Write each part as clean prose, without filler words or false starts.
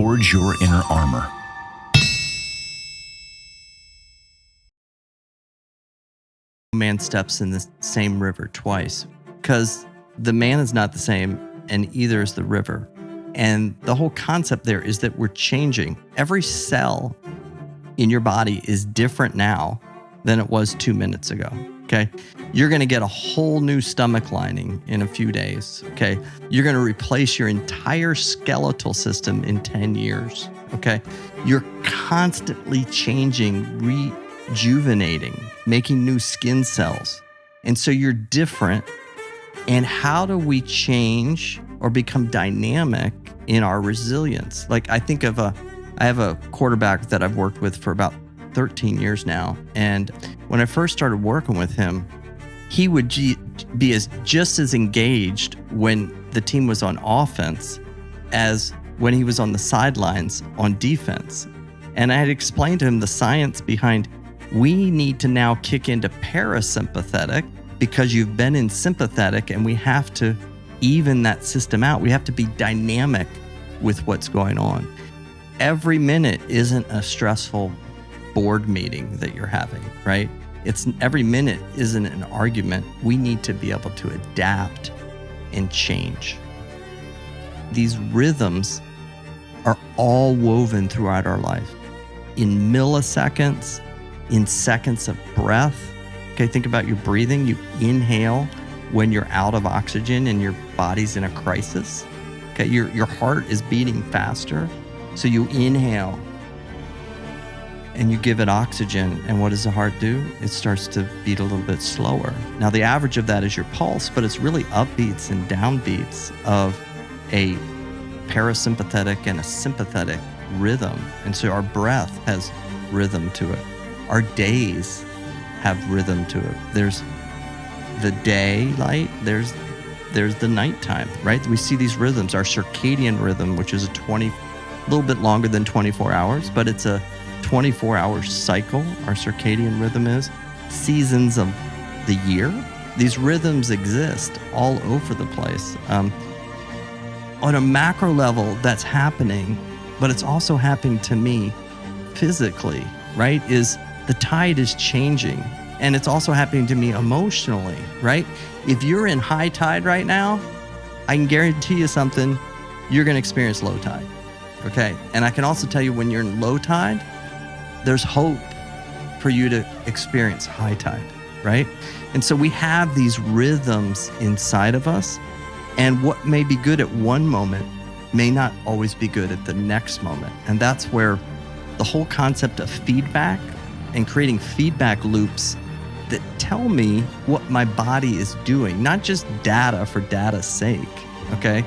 Forge your inner armor. Man steps in the same river twice because the man is not the same and either is the river. And the whole concept there is that we're changing. Every cell in your body is different now than it was 2 minutes ago. Okay. You're going to get a whole new stomach lining in a few days. Okay. You're going to replace your entire skeletal system in 10 years. Okay. You're constantly changing, rejuvenating, making new skin cells. And so you're different. And how do we change or become dynamic in our resilience? Like I have a quarterback that I've worked with for about 13 years now. And when I first started working with him, he would be just as engaged when the team was on offense as when he was on the sidelines on defense. And I had explained to him the science behind we need to now kick into parasympathetic because you've been in sympathetic, and we have to even that system out. We have to be dynamic with what's going on. Every minute isn't a stressful board meeting that you're having, right? Every minute isn't an argument. We need to be able to adapt and change. These rhythms are all woven throughout our life in milliseconds, in seconds of breath. Okay, think about your breathing. You inhale when you're out of oxygen and your body's in a crisis. Okay, your heart is beating faster. So you inhale and you give it oxygen. And what does the heart do? It starts to beat a little bit slower. Now, the average of that is your pulse, but it's really upbeats and downbeats of a parasympathetic and a sympathetic rhythm. And so our breath has rhythm to it. Our days have rhythm to it. There's the daylight, there's the nighttime, right? We see these rhythms. Our circadian rhythm, which is a little bit longer than 24 hours, but it's a 24-hour cycle. Our circadian rhythm is seasons of the year. These rhythms exist all over the place. On a macro level, that's happening, but it's also happening to me physically, right? The tide is changing, and it's also happening to me emotionally, right? If you're in high tide right now, I can guarantee you something, you're going to experience low tide. Okay. And I can also tell you when you're in low tide, there's hope for you to experience high tide, right? And so we have these rhythms inside of us, and what may be good at one moment may not always be good at the next moment. And that's where the whole concept of feedback and creating feedback loops that tell me what my body is doing, not just data for data's sake, okay?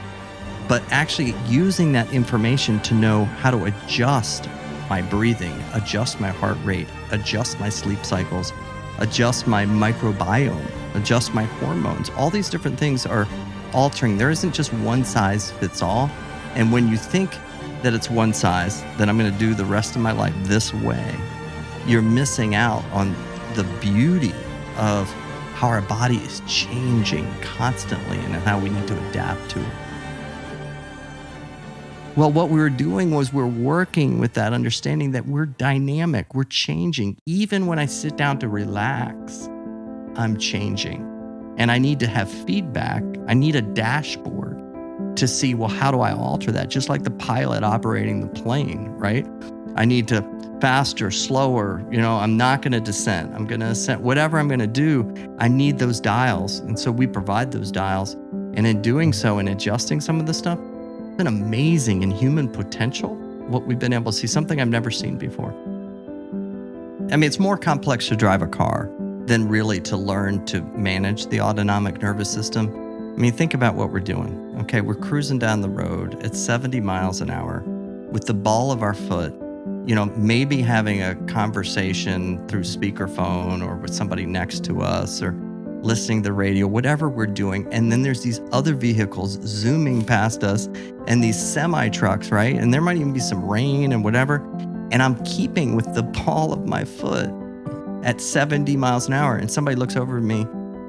But actually using that information to know how to adjust my breathing, adjust my heart rate, adjust my sleep cycles, adjust my microbiome, adjust my hormones. All these different things are altering. There isn't just one size fits all. And when you think that it's one size, that I'm going to do the rest of my life this way, you're missing out on the beauty of how our body is changing constantly and how we need to adapt to it. Well, what we were doing was we're working with that understanding that we're dynamic, we're changing. Even when I sit down to relax, I'm changing. And I need to have feedback. I need a dashboard to see, well, how do I alter that? Just like the pilot operating the plane, right? I need to faster, slower, I'm not going to descent. I'm going to ascent. Whatever I'm going to do, I need those dials. And so we provide those dials. And in doing so and adjusting some of the stuff, it's been amazing in human potential, what we've been able to see, something I've never seen before. I mean, it's more complex to drive a car than really to learn to manage the autonomic nervous system. I mean, think about what we're doing. Okay, we're cruising down the road at 70 miles an hour with the ball of our foot, maybe having a conversation through speakerphone or with somebody next to us or listening to the radio, whatever we're doing. And then there's these other vehicles zooming past us and these semi trucks, right? And there might even be some rain and whatever. And I'm keeping with the ball of my foot at 70 miles an hour. And somebody looks over at me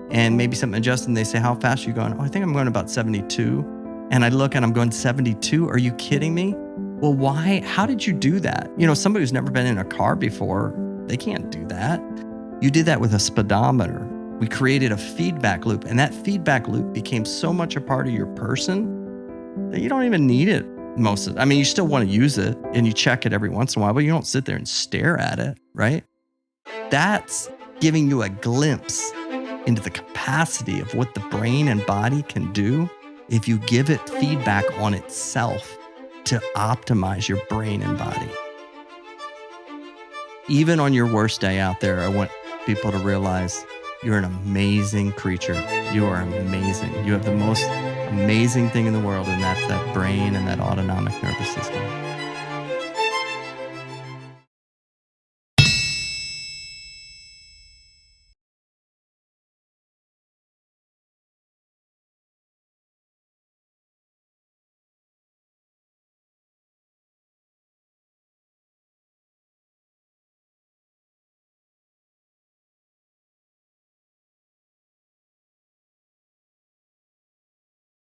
and maybe something adjusts and they say, how fast are you going? Oh, I think I'm going about 72. And I look and I'm going 72. Are you kidding me? Well, why? How did you do that? Somebody who's never been in a car before, they can't do that. You did that with a speedometer. We created a feedback loop, and that feedback loop became so much a part of your person that you don't even need it most of the. I mean, you still want to use it and you check it every once in a while, but you don't sit there and stare at it, right? That's giving you a glimpse into the capacity of what the brain and body can do if you give it feedback on itself to optimize your brain and body. Even on your worst day out there, I want people to realize you're an amazing creature. You are amazing. You have the most amazing thing in the world, and that's that brain and that autonomic nervous system.